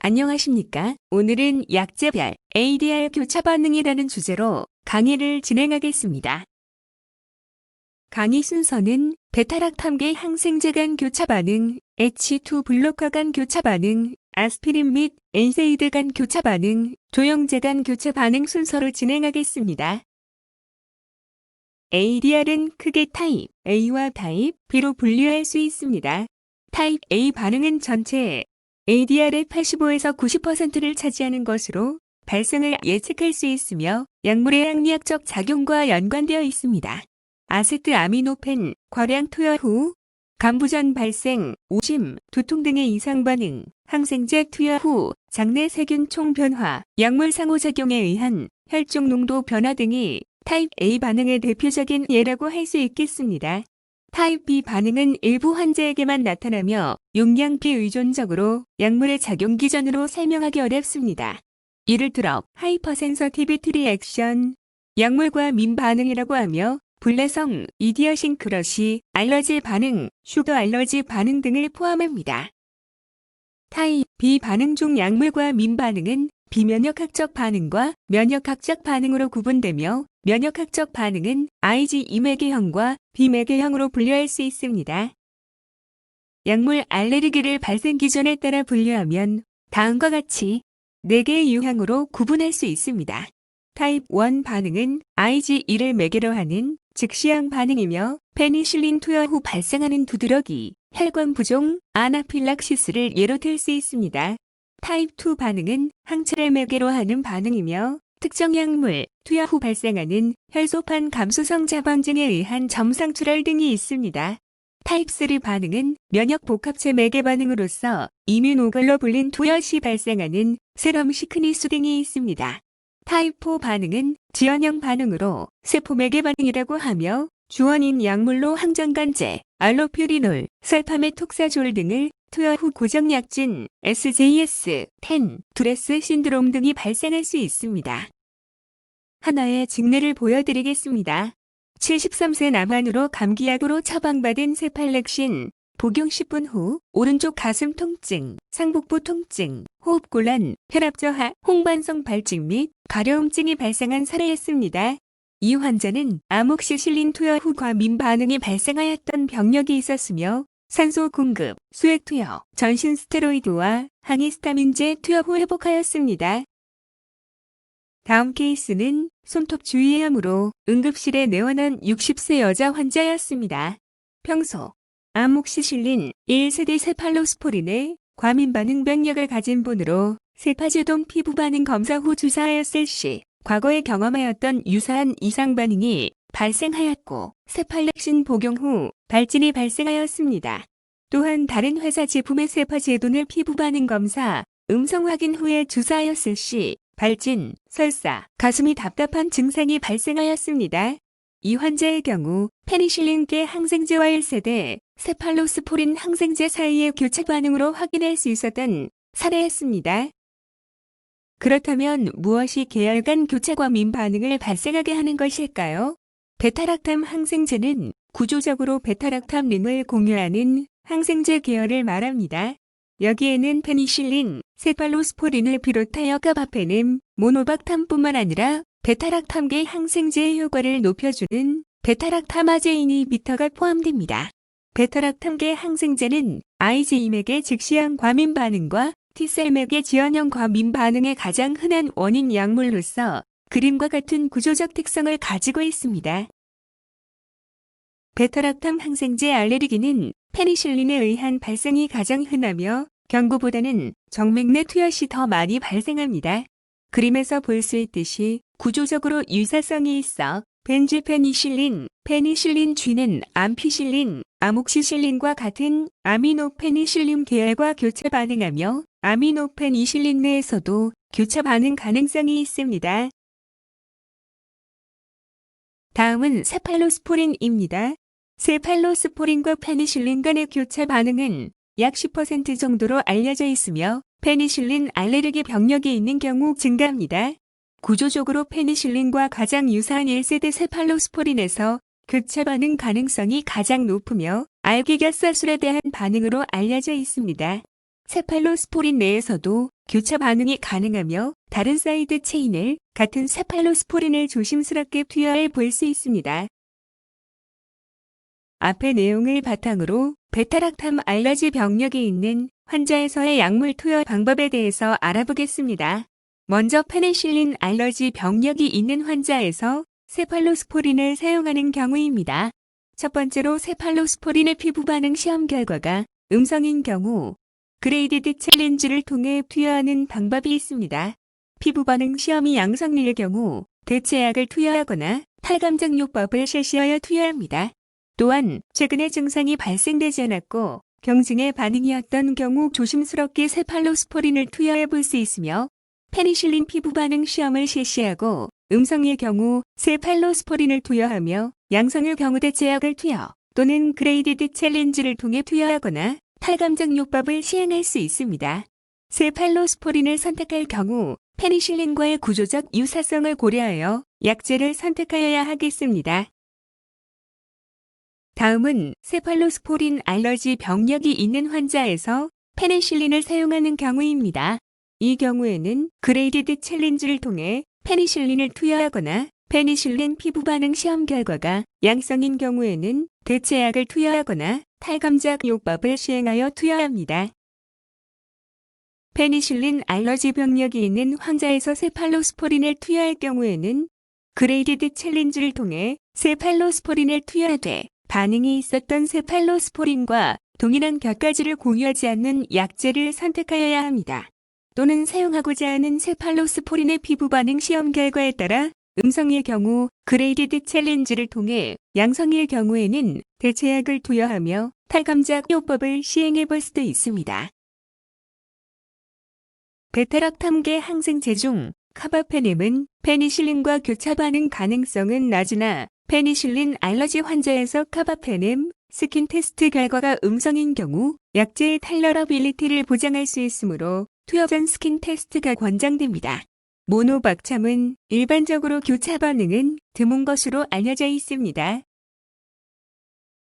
안녕하십니까? 오늘은 약제별 ADR 교차 반응이라는 주제로 강의를 진행하겠습니다. 강의 순서는 베타락탐계 항생제 간 교차 반응, H2 블로커 간 교차 반응, 아스피린 및 엔세이드 간 교차 반응, 조영제 간 교차 반응 순서로 진행하겠습니다. ADR은 크게 타입 A와 타입 B로 분류할 수 있습니다. 타입 A 반응은 전체 ADR의 85에서 90%를 차지하는 것으로 발생을 예측할 수 있으며 약물의 항리학적 작용과 연관되어 있습니다. 아세트아미노펜 과량 투여 후 간부전 발생, 오심, 두통 등의 이상 반응, 항생제 투여 후 장내 세균 총 변화, 약물 상호작용에 의한 혈중 농도 변화 등이 타입 A 반응의 대표적인 예라고 할 수 있겠습니다. 타입 B 반응은 일부 환자에게만 나타나며 용량 비의존적으로 약물의 작용 기전으로 설명하기 어렵습니다. 이를 들어 하이퍼센서티비티 리액션, 약물과 민 반응이라고 하며 불내성, 이디어싱크러시, 알러지 반응, 슈거 알러지 반응 등을 포함합니다. 타입 B 반응 중 약물과 민 반응은 비면역학적 반응과 면역학적 반응으로 구분되며 면역학적 반응은 IgE 매개형과 비매개형으로 분류할 수 있습니다. 약물 알레르기를 발생 기전에 따라 분류하면 다음과 같이 4개의 유형으로 구분할 수 있습니다. 타입 1 반응은 IgE를 매개로 하는 즉시형 반응이며 페니실린 투여 후 발생하는 두드러기, 혈관 부종, 아나필락시스를 예로 들 수 있습니다. 타입 2 반응은 항체를 매개로 하는 반응이며 특정 약물, 투여 후 발생하는 혈소판 감소성 자반증에 의한 점상 출혈 등이 있습니다. 타입 3 반응은 면역 복합체 매개 반응으로서 이뮤노글로불린 투여 시 발생하는 세럼 시크니스 등이 있습니다. 타입 4 반응은 지연형 반응으로 세포 매개 반응이라고 하며 주원인 약물로 항정간제, 알로퓨리놀, 설파메톡사졸 등을 투여 후 고정약진, SJS, 두레스 신드롬 등이 발생할 수 있습니다. 하나의 직례를 보여드리겠습니다. 73세 남한으로 감기약으로 처방받은 세팔렉신, 복용 10분 후 오른쪽 가슴 통증, 상복부 통증, 호흡곤란, 혈압 저하, 홍반성 발진 및 가려움증이 발생한 사례였습니다. 이 환자는 아목시실린 투여 후 과민 반응이 발생하였던 병력이 있었으며 산소 공급, 수액 투여, 전신 스테로이드와 항히스타민제 투여 후 회복하였습니다. 다음 케이스는 손톱 주위암으로 응급실에 내원한 60세 여자 환자였습니다. 평소 아목시실린 1세대 세팔로스포린의 과민 반응 병력을 가진 분으로 세파제동 피부 반응 검사 후 주사하였을 시 과거에 경험하였던 유사한 이상 반응이 발생하였고 세팔렉신 복용 후 발진이 발생하였습니다. 또한 다른 회사 제품의 세파제돈을 피부 반응 검사, 음성 확인 후에 주사하였을 시 발진, 설사, 가슴이 답답한 증상이 발생하였습니다. 이 환자의 경우 페니실린계 항생제와 1세대 세팔로스포린 항생제 사이의 교차 반응으로 확인할 수 있었던 사례였습니다. 그렇다면 무엇이 계열 간 교차과 민 반응을 발생하게 하는 것일까요? 베타락탐 항생제는 구조적으로 베타락탐 링을 공유하는 항생제 계열을 말합니다. 여기에는 페니실린, 세팔로스포린을 비롯하여 가바페넴, 모노박탐뿐만 아니라 베타락탐계 항생제의 효과를 높여주는 베타락탐아제 이니비터가 포함됩니다. 베타락탐계 항생제는 IgE맥의 즉시형 과민 반응과 T셀맥의 지연형 과민 반응의 가장 흔한 원인 약물로서 그림과 같은 구조적 특성을 가지고 있습니다. 베타락탐 항생제 알레르기는 페니실린에 의한 발생이 가장 흔하며 경구보다는 정맥 내 투여 시 더 많이 발생합니다. 그림에서 볼 수 있듯이 구조적으로 유사성이 있어 벤질페니실린, 페니실린 G는 암피실린, 아목시실린과 같은 아미노페니실린 계열과 교차 반응하며 아미노페니실린 내에서도 교차 반응 가능성이 있습니다. 다음은 세팔로스포린입니다. 세팔로스포린과 페니실린 간의 교차 반응은 약 10% 정도로 알려져 있으며 페니실린 알레르기 병력이 있는 경우 증가합니다. 구조적으로 페니실린과 가장 유사한 1세대 세팔로스포린에서 교차 반응 가능성이 가장 높으며 알기가사술에 대한 반응으로 알려져 있습니다. 세팔로스포린 내에서도 교차 반응이 가능하며 다른 사이드 체인을 같은 세팔로스포린을 조심스럽게 투여해 볼 수 있습니다. 앞의 내용을 바탕으로 베타락탐 알러지 병력이 있는 환자에서의 약물 투여 방법에 대해서 알아보겠습니다. 먼저 페니실린 알러지 병력이 있는 환자에서 세팔로스포린을 사용하는 경우입니다. 첫 번째로 세팔로스포린의 피부 반응 시험 결과가 음성인 경우 그레이디드 챌린지를 통해 투여하는 방법이 있습니다. 피부 반응 시험이 양성일 경우 대체약을 투여하거나 탈감작요법을 실시하여 투여합니다. 또한 최근에 증상이 발생되지 않았고 경증의 반응이었던 경우 조심스럽게 세팔로스포린을 투여해 볼 수 있으며 페니실린 피부 반응 시험을 실시하고 음성일 경우 세팔로스포린을 투여하며 양성일 경우 대체약을 투여 또는 그레이디드 챌린지를 통해 투여하거나 탈감작요법을 시행할 수 있습니다. 세팔로스포린을 선택할 경우 페니실린과의 구조적 유사성을 고려하여 약제를 선택하여야 하겠습니다. 다음은 세팔로스포린 알러지 병력이 있는 환자에서 페니실린을 사용하는 경우입니다. 이 경우에는 그레이디드 챌린지를 통해 페니실린을 투여하거나 페니실린 피부 반응 시험 결과가 양성인 경우에는 대체약을 투여하거나 탈감작 요법을 시행하여 투여합니다. 페니실린 알러지 병력이 있는 환자에서 세팔로스포린을 투여할 경우에는 그레이디드 챌린지를 통해 세팔로스포린을 투여하되 반응이 있었던 세팔로스포린과 동일한 곁가지를 공유하지 않는 약제를 선택하여야 합니다. 또는 사용하고자 하는 세팔로스포린의 피부 반응 시험 결과에 따라 음성일 경우 그레이디드 챌린지를 통해 양성일 경우에는 대체약을 투여하며 탈감작 요법을 시행해 볼 수도 있습니다. 베타락탐계 항생제 중 카바페넴은 페니실린과 교차 반응 가능성은 낮으나 페니실린 알러지 환자에서 카바페넴 스킨 테스트 결과가 음성인 경우 약제의 탈러러빌리티를 보장할 수 있으므로 투여 전 스킨 테스트가 권장됩니다. 모노박참은 일반적으로 교차 반응은 드문 것으로 알려져 있습니다.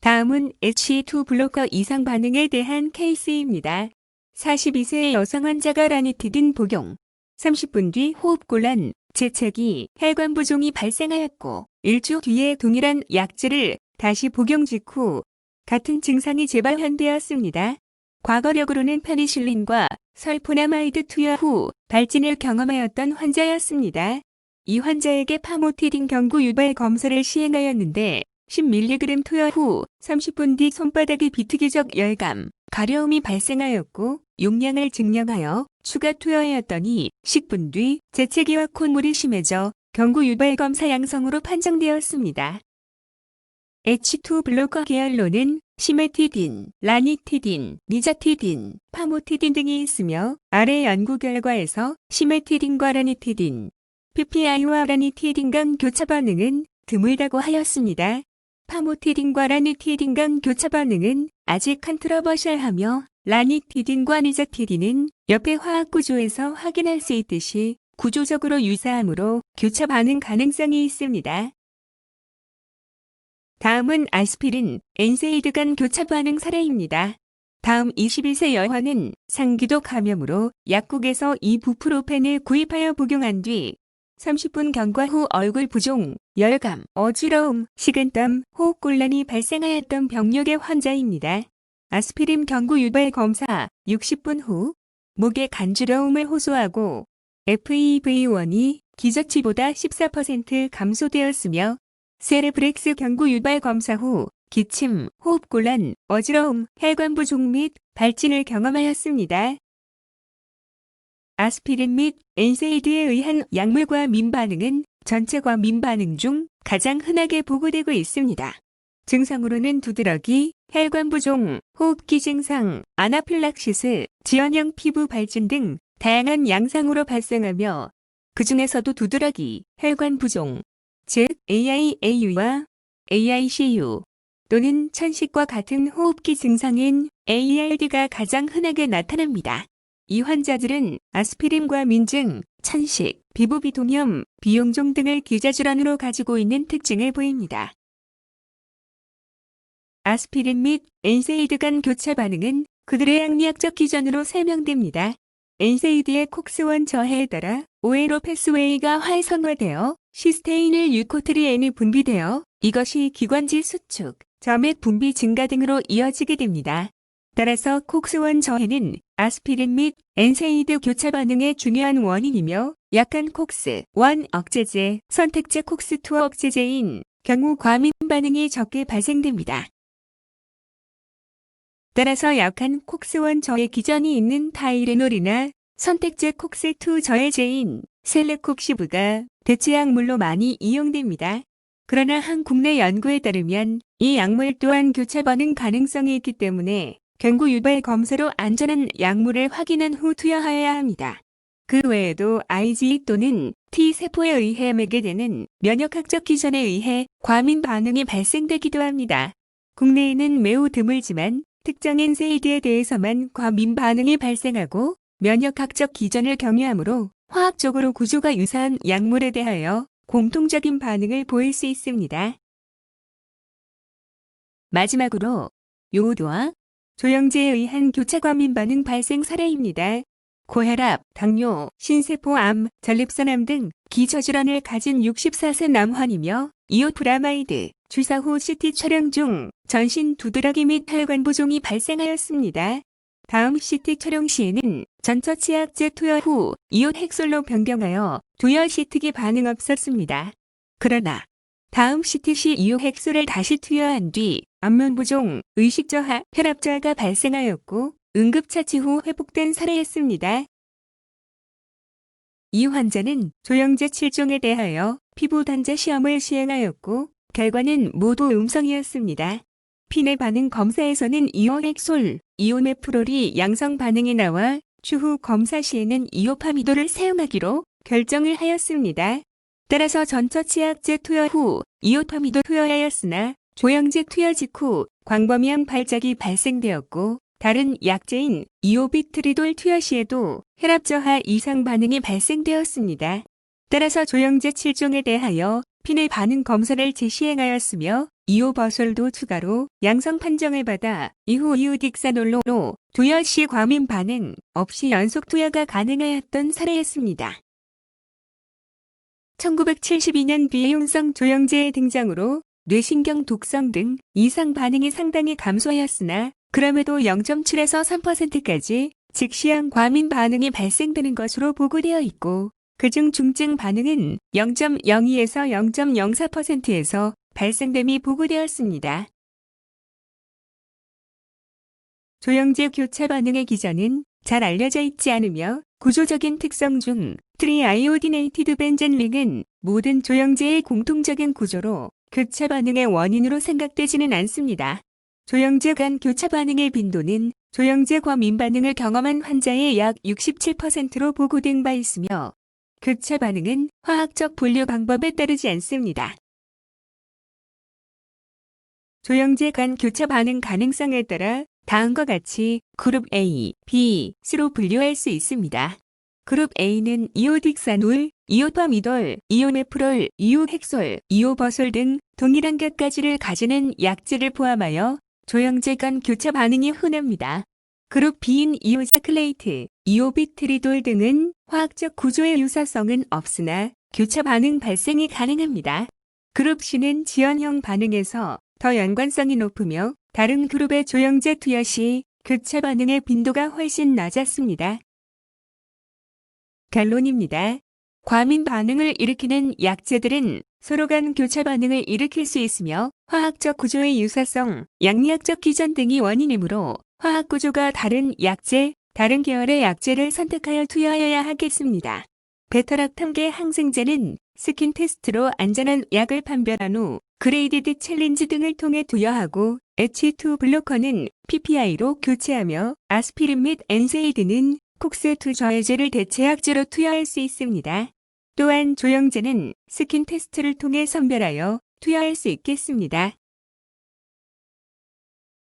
다음은 H2 블로커 이상 반응에 대한 케이스입니다. 42세의 여성 환자가 라니티딘 복용. 30분 뒤 호흡곤란, 재채기, 혈관 부종이 발생하였고 일주 뒤에 동일한 약제를 다시 복용 직후 같은 증상이 재발견되었습니다. 과거력으로는 페니실린과 설포나마이드 투여 후 발진을 경험하였던 환자였습니다. 이 환자에게 파모티딘 경구 유발 검사를 시행하였는데 10mg 투여 후 30분 뒤 손바닥이 비특이적 열감, 가려움이 발생하였고 용량을 증량하여 추가 투여하였더니 10분 뒤 재채기와 콧물이 심해져 경구 유발 검사 양성으로 판정되었습니다. H2 블로커 계열로는 시메티딘, 라니티딘, 니자티딘, 파모티딘 등이 있으며 아래 연구 결과에서 시메티딘과 라니티딘, PPI와 라니티딘 간 교차 반응은 드물다고 하였습니다. 파모티딘과 라니티딘 간 교차 반응은 아직 컨트러버셜하며 라니티딘과 니자티딘은 옆의 화학 구조에서 확인할 수 있듯이 구조적으로 유사하므로 교차 반응 가능성이 있습니다. 다음은 아스피린, 엔세이드 간 교차 반응 사례입니다. 다음 21세 여화는 상기도 감염으로 약국에서 이부프로펜을 구입하여 복용한 뒤 30분 경과 후 얼굴 부종, 열감, 어지러움, 식은땀, 호흡곤란이 발생하였던 병력의 환자입니다. 아스피린 경구 유발 검사 60분 후 목에 간지러움을 호소하고 FEV1이 기저치보다 14% 감소되었으며 세레브렉스 경구 유발 검사 후 기침, 호흡곤란, 어지러움, 혈관 부종 및 발진을 경험하였습니다. 아스피린 및 엔세이드에 의한 약물과 민반응은 전체 과민 반응 중 가장 흔하게 보고되고 있습니다. 증상으로는 두드러기, 혈관 부종, 호흡기 증상, 아나필락시스, 지연형 피부 발진 등 다양한 양상으로 발생하며 그 중에서도 두드러기, 혈관 부종, 즉 AIAU와 AICU 또는 천식과 같은 호흡기 증상인 AERD가 가장 흔하게 나타납니다. 이 환자들은 아스피린과 민증, 천식, 피부 비동염, 비용종 등을 기저질환으로 가지고 있는 특징을 보입니다. 아스피린 및 엔세이드 간 교차 반응은 그들의 약리학적 기전으로 설명됩니다. NSAID의 콕스1 저해에 따라 오에로 패스웨이가 활성화되어 시스테인일 유코트리엔이 분비되어 이것이 기관지 수축, 점액 분비 증가 등으로 이어지게 됩니다. 따라서 콕스1 저해는 아스피린 및 NSAID 교차 반응의 중요한 원인이며 약한 콕스1 억제제, 선택제 콕스2 억제제인 경우 과민 반응이 적게 발생됩니다. 따라서 약한 콕스1 저해 기전이 있는 타이레놀이나 선택제 콕스2 저해제인 셀레콕시브가 대체 약물로 많이 이용됩니다. 그러나 한 국내 연구에 따르면 이 약물 또한 교차 반응 가능성이 있기 때문에 경구 유발 검사로 안전한 약물을 확인한 후 투여하여야 합니다. 그 외에도 IgE 또는 T세포에 의해 매개되는 면역학적 기전에 의해 과민 반응이 발생되기도 합니다. 국내에는 매우 드물지만 특정 NSAID에 대해서만 과민 반응이 발생하고 면역학적 기전을 경유하므로 화학적으로 구조가 유사한 약물에 대하여 공통적인 반응을 보일 수 있습니다. 마지막으로 요오드와 조영제에 의한 교차 과민 반응 발생 사례입니다. 고혈압, 당뇨, 신세포암, 전립선암 등 기저질환을 가진 64세 남환이며 이오프라마이드, 주사 후 CT 촬영 중 전신 두드러기 및 혈관 부종이 발생하였습니다. 다음 CT 촬영 시에는 전처치약제 투여 후 이온 핵솔로 변경하여 두여 CT기 반응 없었습니다. 그러나 다음 CT 시 이온 핵솔을 다시 투여한 뒤 안면 부종, 의식 저하, 혈압 저하가 발생하였고 응급처치 후 회복된 사례였습니다. 이 환자는 조영제 7종에 대하여 피부 단자 시험을 시행하였고 결과는 모두 음성이었습니다. 피내 반응 검사에서는 이온핵솔, 이오메프롤이 양성 반응이 나와 추후 검사 시에는 이오파미도를 사용하기로 결정을 하였습니다. 따라서 전처치약제 투여 후 이오파미도 투여하였으나 조영제 투여 직후 광범위한 발작이 발생되었고 다른 약제인 이오비트리돌 투여 시에도 혈압 저하 이상 반응이 발생되었습니다. 따라서 조영제 7종에 대하여 피내 반응 검사를 재시행하였으며 이오버솔도 추가로 양성 판정을 받아 이후 이오딕사놀로 투여 시 과민 반응 없이 연속 투여가 가능하였던 사례였습니다. 1972년 비해용성 조영제의 등장으로 뇌신경 독성 등 이상 반응이 상당히 감소하였으나 그럼에도 0.7에서 3%까지 즉시한 과민 반응이 발생되는 것으로 보고되어 있고 그중 중증 반응은 0.02에서 0.04%에서 발생됨이 보고되었습니다. 조영제 교차 반응의 기전은 잘 알려져 있지 않으며 구조적인 특성 중 트리아이오디네이티드 벤젠링은 모든 조영제의 공통적인 구조로 교차 반응의 원인으로 생각되지는 않습니다. 조영제 간 교차 반응의 빈도는 조영제 과민 반응을 경험한 환자의 약 67%로 보고된 바 있으며 교차 반응은 화학적 분류 방법에 따르지 않습니다. 조영제 간 교차 반응 가능성에 따라 다음과 같이 그룹 A, B, C로 분류할 수 있습니다. 그룹 A는 이오딕사놀, 이오파미돌, 이오메프롤, 이오핵솔, 이오버솔 등 동일한 몇 가지를 가지는 약제를 포함하여 조영제 간 교차 반응이 흔합니다. 그룹 B인 이오사클레이트, 이오비트리돌 등은 화학적 구조의 유사성은 없으나 교차 반응 발생이 가능합니다. 그룹 C는 지연형 반응에서 더 연관성이 높으며 다른 그룹의 조영제 투여 시 교차 반응의 빈도가 훨씬 낮았습니다. 결론입니다. 과민 반응을 일으키는 약제들은 서로 간 교차 반응을 일으킬 수 있으며 화학적 구조의 유사성, 양리학적 기전 등이 원인이므로 화학 구조가 다른 약제, 다른 계열의 약제를 선택하여 투여하여야 하겠습니다. 베타락탐계 항생제는 스킨 테스트로 안전한 약을 판별한 후 그레이디드 챌린지 등을 통해 투여하고 H2 블로커는 PPI로 교체하며 아스피린 및 NSAID는 콕스2 저해제를 대체약제로 투여할 수 있습니다. 또한 조영제는 스킨 테스트를 통해 선별하여 투여할 수 있겠습니다.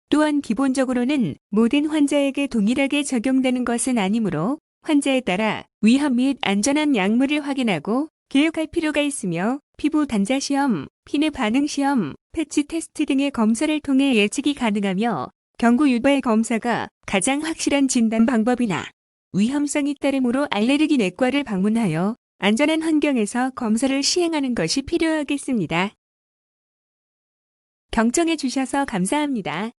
또한 기본적으로는 모든 환자에게 동일하게 적용되는 것은 아니므로 환자에 따라 위험 및 안전한 약물을 확인하고 교육할 필요가 있으며 피부 단자 시험, 피내 반응 시험, 패치 테스트 등의 검사를 통해 예측이 가능하며 경구 유발 검사가 가장 확실한 진단 방법이나 위험성이 따르므로 알레르기 내과를 방문하여 안전한 환경에서 검사를 시행하는 것이 필요하겠습니다. 경청해 주셔서 감사합니다.